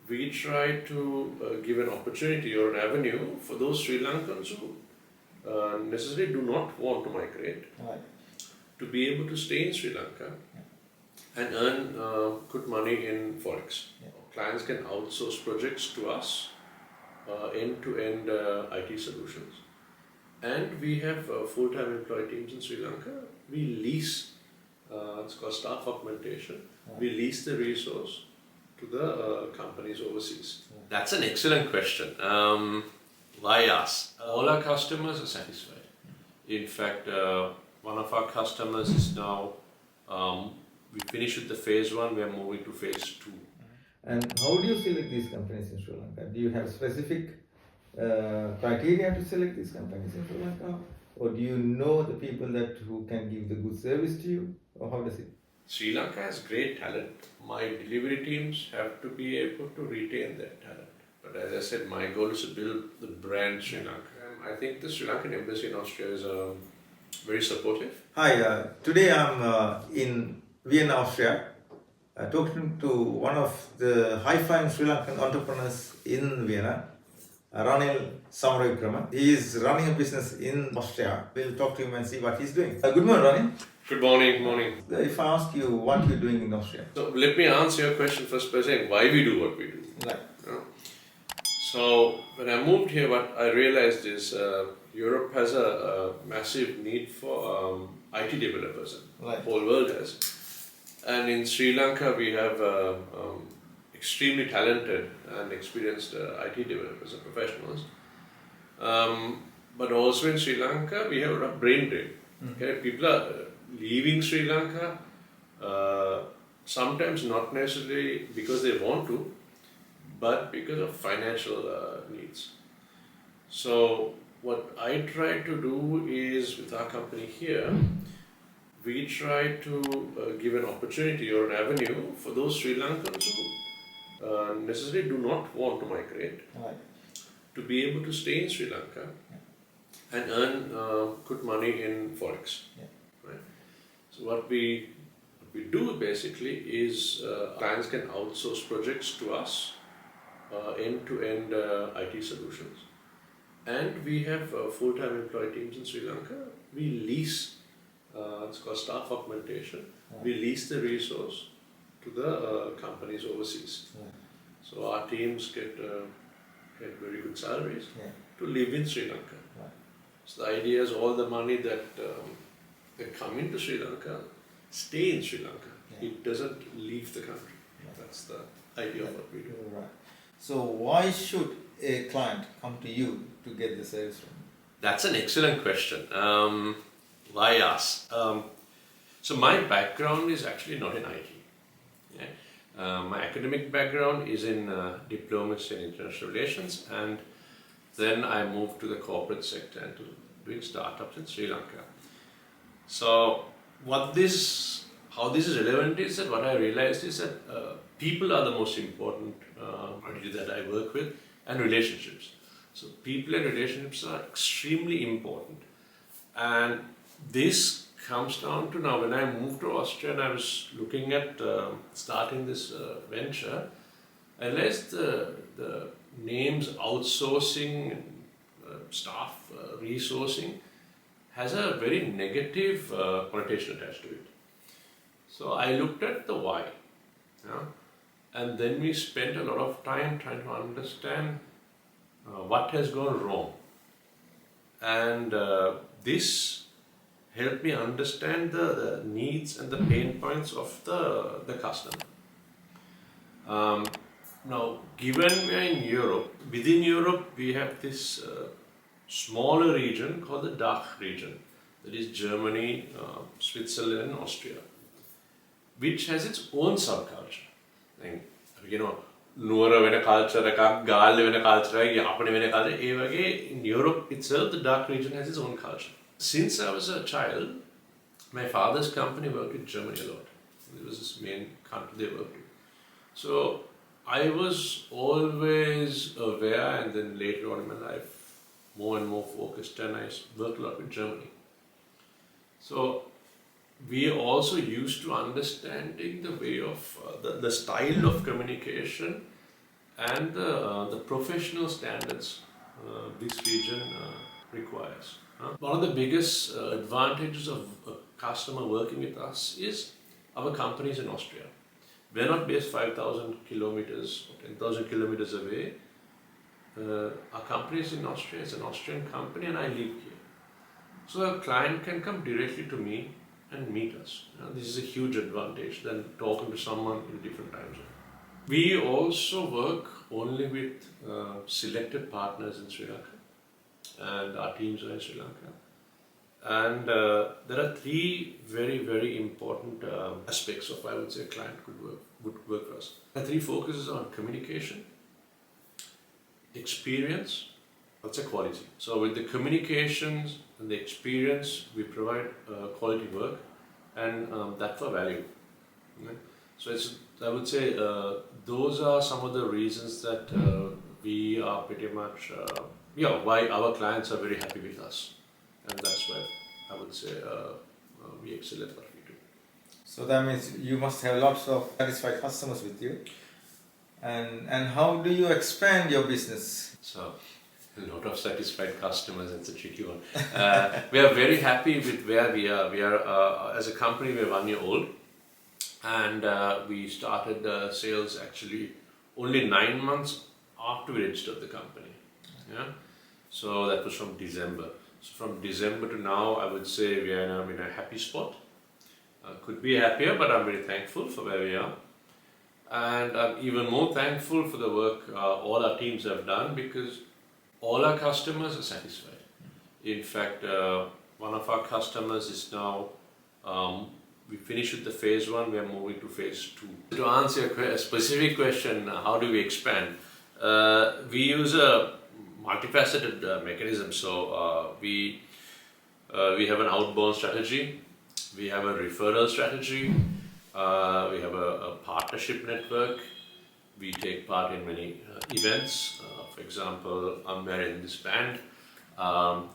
we try to give an opportunity or an avenue for those Sri Lankans who necessarily do not want to migrate to be able to stay in Sri Lanka and earn good money in Forex. Clients can outsource projects to us, end-to-end IT solutions. And we have full-time employee teams in Sri Lanka. We lease, it's called staff augmentation. We lease the resource to the companies overseas. That's an excellent question. Why us? All our customers are satisfied. In fact, one of our customers is now, we finished with the phase 1, we are moving to phase 2. And how do you select these companies in Sri Lanka? Do you have specific criteria to select these companies in Sri Lanka? Or do you know the people who can give the good service to you? Or how does it? Sri Lanka has great talent. My delivery teams have to be able to retain that talent. But as I said, my goal is to build the brand Sri Lanka. I think the Sri Lankan embassy in Austria is very supportive. Hi, today I'm in Vienna, Austria, talking to one of the high-flying Sri Lankan entrepreneurs in Vienna, Ranil Samaravikrama. He is running a business in Austria. We'll talk to him and see what he's doing. Good morning, Ranil. Good morning, morning. If I ask you what you're doing in Austria. So let me answer your question first by saying why we do what we do. Right. You know? So when I moved here, what I realized is Europe has a massive need for IT developers. Right. The whole world has. And in Sri Lanka, we have extremely talented and experienced IT developers and professionals. But also in Sri Lanka, we have a lot of brain drain. Okay? People are leaving Sri Lanka, sometimes not necessarily because they want to, but because of financial needs. So what I try to do is, with our company here, we try to give an opportunity or an avenue for those Sri Lankans who necessarily do not want to migrate to be able to stay in Sri Lanka and earn good money in Forex. Right? So what we do basically is clients can outsource projects to us, end-to-end IT solutions. And we have full-time employee teams in Sri Lanka. We lease, it's called staff augmentation. We lease the resource to the companies overseas. So our teams get very good salaries to live in Sri Lanka. So the idea is all the money that they come into Sri Lanka stay in Sri Lanka. It doesn't leave the country. That's the idea of what we do. Right. So why should a client come to you to get the service from you? That's an excellent question. Why us? So my background is actually not in IT. My academic background is in diplomacy and international relations, and then I moved to the corporate sector and to doing startups in Sri Lanka. So how this is relevant is that what I realized is that people are the most important quantity that I work with, and relationships. So people and relationships are extremely important. And this comes down to now when I moved to Austria and I was looking at starting this venture, I realized the names outsourcing, staff resourcing has a very negative connotation attached to it. So I looked at the why. And then we spent a lot of time trying to understand what has gone wrong. And this helped me understand the needs and the pain points of the customer. Now, given we are in Europe, within Europe we have this smaller region called the DACH region. That is Germany, Switzerland and Austria, which has its own subculture. නුවර වෙන culture එකක්, ගාල්ල වෙන culture එකක්, යාපනය වෙන culture එකක්. ඒ වගේ in Europe itself the DACH region has its own culture. Since I was a child, my father's company worked with Germany a lot. It was his main country they worked with. So I was always aware, and then later on in my life more and more focused, and I worked a lot with Germany. So we are also used to understanding the way of the style of communication and the professional standards this region requires. One of the biggest advantages of a customer working with us is our company is in Austria. We're not based 5,000 kilometers or 10,000 kilometers away. Our company is in Austria, it's an Austrian company, and I live here. So a client can come directly to me and meet us. This is a huge advantage than talking to someone in different time zone. We also work only with selected partners in Sri Lanka, and our teams are in Sri Lanka. And there are three very, very important aspects of, I would say, a client would work for us. The three focuses on communication, experience, that's a quality. So with the communications and the experience, we provide quality work, and that for value. So I would say those are some of the reasons that we are pretty much, why our clients are very happy with us. And that's why I would say we excel at what we do. So that means you must have lots of satisfied customers with you. And how do you expand your business? So, a lot of satisfied customers, it's a tricky one. We are very happy with where we are. We are, as a company, we're 1 year old. And we started sales actually only 9 months after we registered the company. Yeah? So that was from December. So from December to now, I would say we are in a happy spot. Could be happier, but I'm very thankful for where we are. And I'm even more thankful for the work all our teams have done, because all our customers are satisfied. In fact, one of our customers is now, we finished with the phase 1, we are moving to phase 2. To answer a specific question, how do we expand? We use a multifaceted mechanism. So we have an outbound strategy, we have a referral strategy, we have a partnership network, we take part in many events. For example, I'm wearing this band,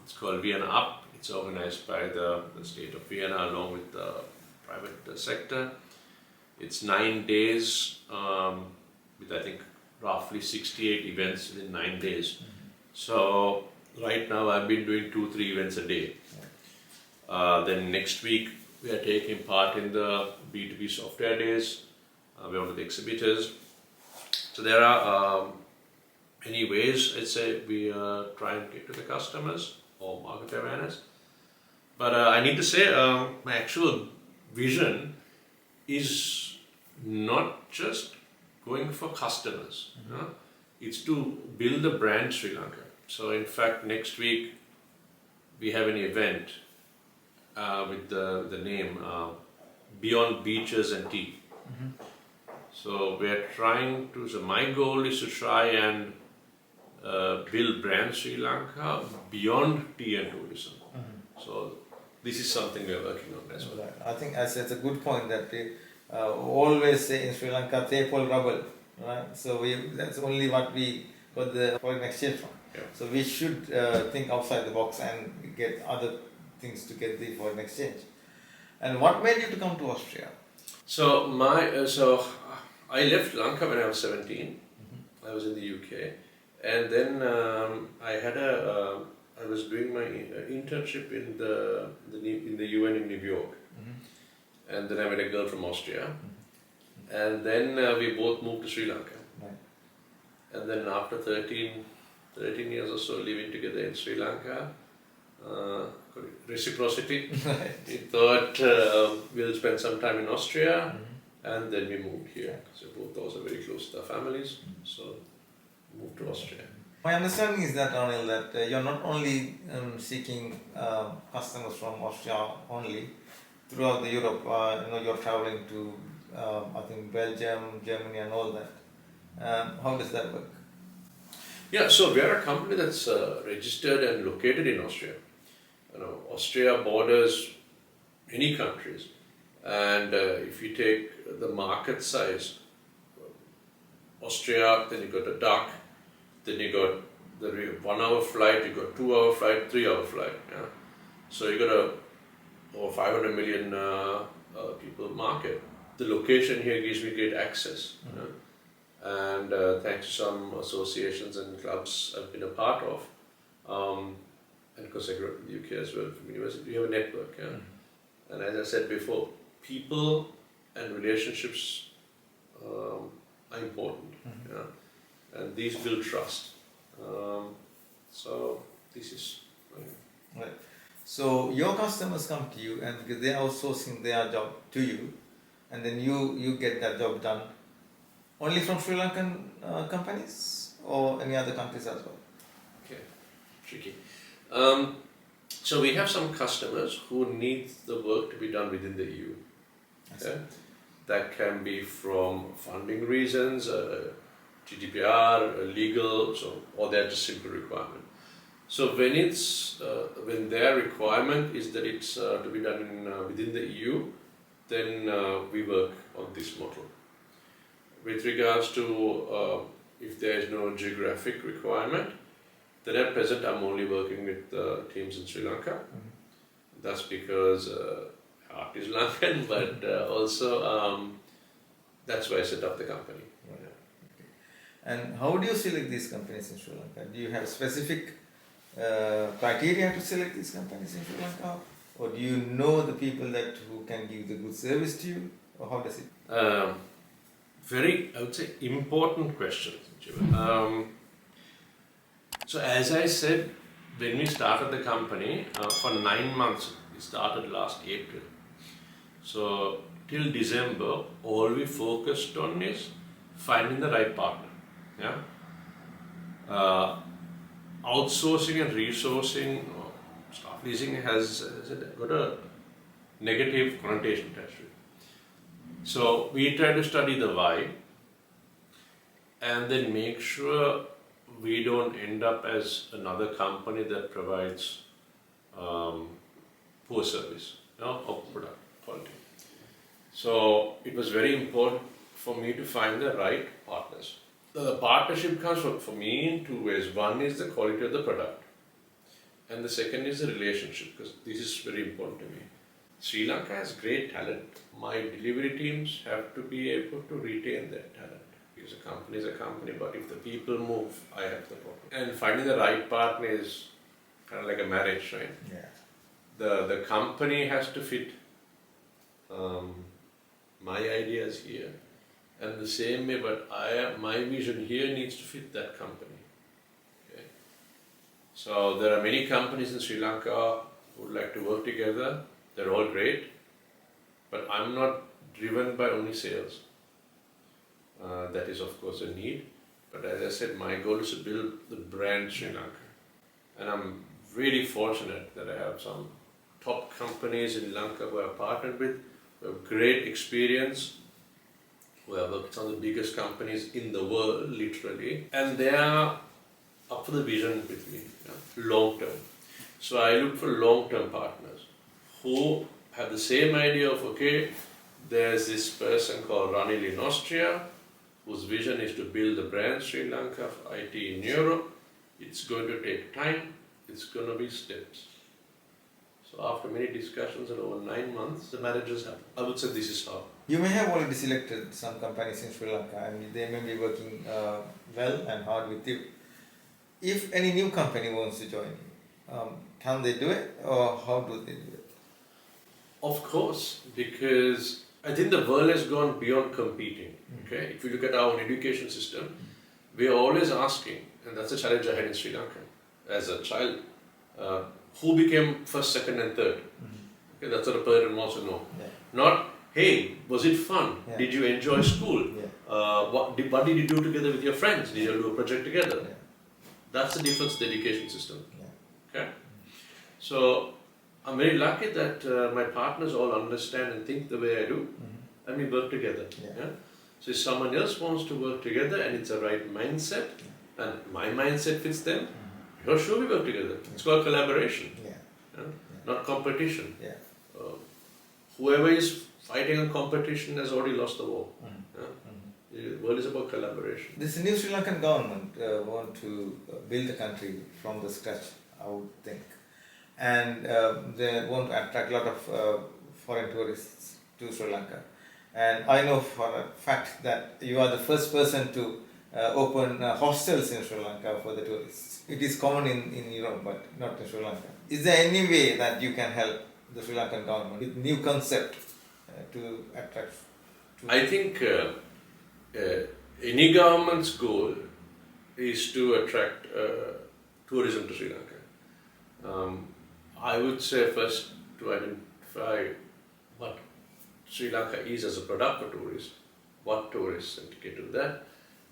it's called Vienna Up. It's organized by the state of Vienna along with the private sector. It's 9 days with, I think, roughly 68 events in 9 days. So right now I've been doing 2-3 events a day. Then next week we are taking part in the B2B software days. We're one of the exhibitors. So there are many ways, I'd say, we try and get to the customers or market awareness. But I need to say my actual vision is not just going for customers. It's to build the brand Sri Lanka. So in fact, next week we have an event with the name Beyond Beaches and Tea. So we are trying to, so my goal is to try and build brand Sri Lanka beyond tea and tourism. So this is something we are working on as well. Right. I think that's a good point that we always say in Sri Lanka, tepol rubble, right? So that's only what we got the foreign exchange from. Yeah. So we should think outside the box and get other things to get the foreign exchange. And what made you to come to Austria? So I left Lanka when I was 17. I was in the UK, and then I was doing my internship in the UN in New York, and then I met a girl from Austria, and then we both moved to Sri Lanka. Right. And then after 13 years or so living together in Sri Lanka, reciprocity, we thought we'll spend some time in Austria, and then we moved here. So both those are very close to our families, so moved to Austria. My understanding is that, Ranil, that you're not only seeking customers from Austria only, throughout the Europe, you're traveling to, I think, Belgium, Germany and all that. How does that work? Yeah, so we are a company that's registered and located in Austria. Austria borders many countries, and if you take the market size, Austria, then you got the DACH, then you got the 1 hour flight, you got 2 hour flight, 3 hour flight. Yeah? So you got over 500 million people market. The location here gives me great access. and thanks to some associations and clubs I've been a part of, and of course I grew up in the UK as well from university, we have a network. Yeah? And as I said before, people and relationships are important, yeah? And these build trust. So this is Right. So your customers come to you and because they are outsourcing their job to you, and then you get that job done only from Sri Lankan companies or any other countries as well? okay, tricky. So we have some customers who need the work to be done within the EU. Yeah? That can be from funding reasons, GDPR, legal, or they're just simple requirement. So when when their requirement is that it's to be done within the EU, then we work on this model. With regards to if there is no geographic requirement, then at present I'm only working with teams in Sri Lanka. That's because heart is Lankan, but also that's why I set up the company. Right. Okay. And how do you select these companies in Sri Lanka? Do you have specific criteria to select these companies in Sri Lanka, or do you know the people who can give the good service to you, or how does it? Very, I would say, important question. So as I said, when we started the company, for 9 months, we started last April. So till December, all we focused on is finding the right partner. Yeah. Outsourcing and resourcing or staff leasing has got a negative connotation attached to it. So we try to study the why and then make sure we don't end up as another company that provides poor service, or product quality. So it was very important for me to find the right partners. The partnership comes for me in two ways. One is the quality of the product, and the second is the relationship, because this is very important to me. Sri Lanka has great talent. My delivery teams have to be able to retain that talent. Because a company is a company, but if the people move, I have the problem. And finding the right partner is kind of like a marriage, right? Yeah. The company has to fit my ideas here, and the same way, but my vision here needs to fit that company. Okay. So there are many companies in Sri Lanka who would like to work together. They're all great, but I'm not driven by only sales. That is of course a need, but as I said, my goal is to build the brand Sri Lanka, and I'm really fortunate that I have some top companies in Lanka who I've partnered with, who have great experience, who have worked on the biggest companies in the world, literally, and they are up for the vision with me, long term. So I look for long-term partners who have the same idea of, okay, there's this person called Ranil in Austria, whose vision is to build the brand Sri Lanka for IT in Europe. It's going to take time, it's going to be steps. So after many discussions and over 9 months, the managers have, I would say this is how. You may have already selected some companies in Sri Lanka and they may be working well and hard with you. If any new company wants to join you, can they do it, or how do they do it? Of course, because I think the world has gone beyond competing. Okay, if you look at our education system, we are always asking, and that's a challenge I had in Sri Lanka as a child, who became first, second, and third. Okay, that's what a parent wants to know. Yeah. Not, hey, was it fun? Yeah. Did you enjoy school? Yeah. What did you do together with your friends? Did you do a project together? Yeah. That's the difference in the education system. Yeah. Okay, so I'm very lucky that my partners all understand and think the way I do, and we work together. Yeah. So if someone else wants to work together and it's a right mindset, and my mindset fits them, sure we work together. It's called collaboration, not competition. Yeah. Whoever is fighting a competition has already lost the war. The world is about collaboration. This new Sri Lankan government want to build the country from the scratch, I would think. And they want to attract a lot of foreign tourists to Sri Lanka. And I know for a fact that you are the first person to open hostels in Sri Lanka for the tourists. It is common in Europe, but not in Sri Lanka. Is there any way that you can help the Sri Lankan government with new concept to attract? I think any government's goal is to attract tourism to Sri Lanka. I would say first to identify what Sri Lanka is as a product for tourists, what tourists indicate to that.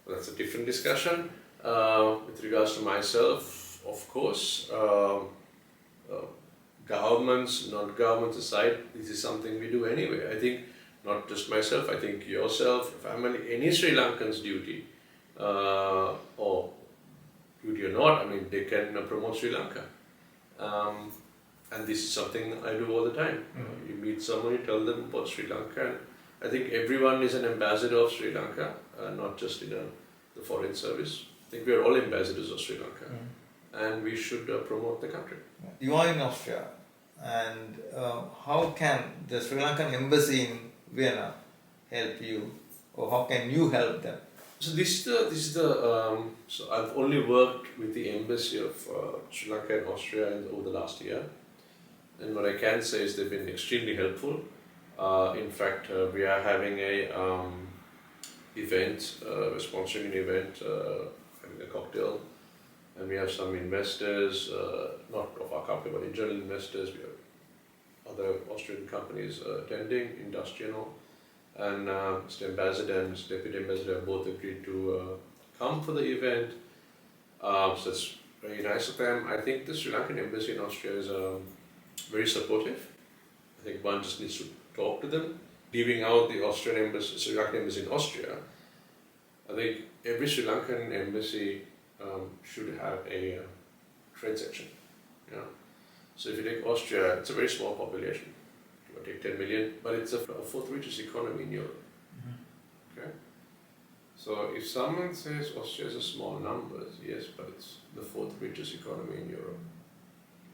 Well, that's a different discussion. With regards to myself, of course, governments, non-governments aside, this is something we do anyway. I think not just myself, I think yourself, family, any Sri Lankan's duty, or duty or not, I mean, they can promote Sri Lanka. And this is something I do all the time. You meet someone, you tell them about Sri Lanka. And I think everyone is an ambassador of Sri Lanka, not just in the foreign service. I think we are all ambassadors of Sri Lanka, and we should promote the country. You are in Austria, and how can the Sri Lankan embassy in Vienna help you, or how can you help them? So so I've only worked with the embassy of Sri Lanka and Austria over the last year, and what I can say is they've been extremely helpful. In fact, we are having a event, we're sponsoring an event, having a cocktail, and we have some investors, not of our company, but internal investors. We have other Austrian companies attending, industrial, and Mr. Ambassador and Mr. Deputy Ambassador have both agreed to come for the event. So it's very nice of them. I think the Sri Lankan embassy in Austria is very supportive. I think one just needs to talk to them. Leaving out the Austrian embassy, Sri Lankan embassy in Austria, I think every Sri Lankan embassy should have a trade section. Yeah. So if you take Austria, it's a very small population. You take 10 million, but it's a fourth richest economy in Europe. Okay. So if someone says Austria is a small number, yes, but it's the fourth richest economy in Europe.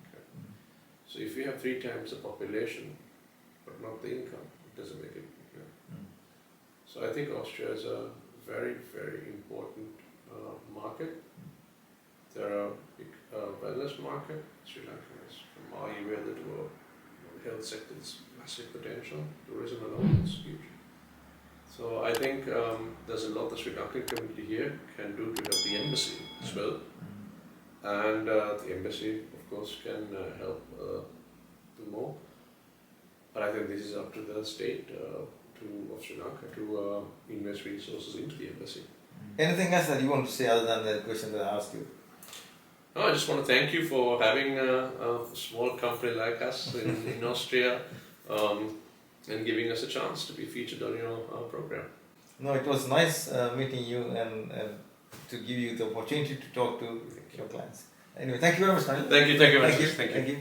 Okay. So if you have 3 times the population, but not the income, it doesn't make it. So I think Austria is a very, very important market. There are big wellness market. Sri Lanka is from Ayurveda to a health sector. It's massive potential. Tourism alone is huge. So I think there's a lot the Sri Lankan community here can do to help the embassy as well. And the embassy, of course, can help do more. But I think this is up to the state of Sri Lanka to invest resources into the embassy. Anything else that you want to say other than the question that I asked you? No, I just want to thank you for having a small company like us in Austria and giving us a chance to be featured on your program. No, it was nice meeting you and to give you the opportunity to talk to your clients. Anyway, thank you very much, Nigel. Thank you very much. Thank you.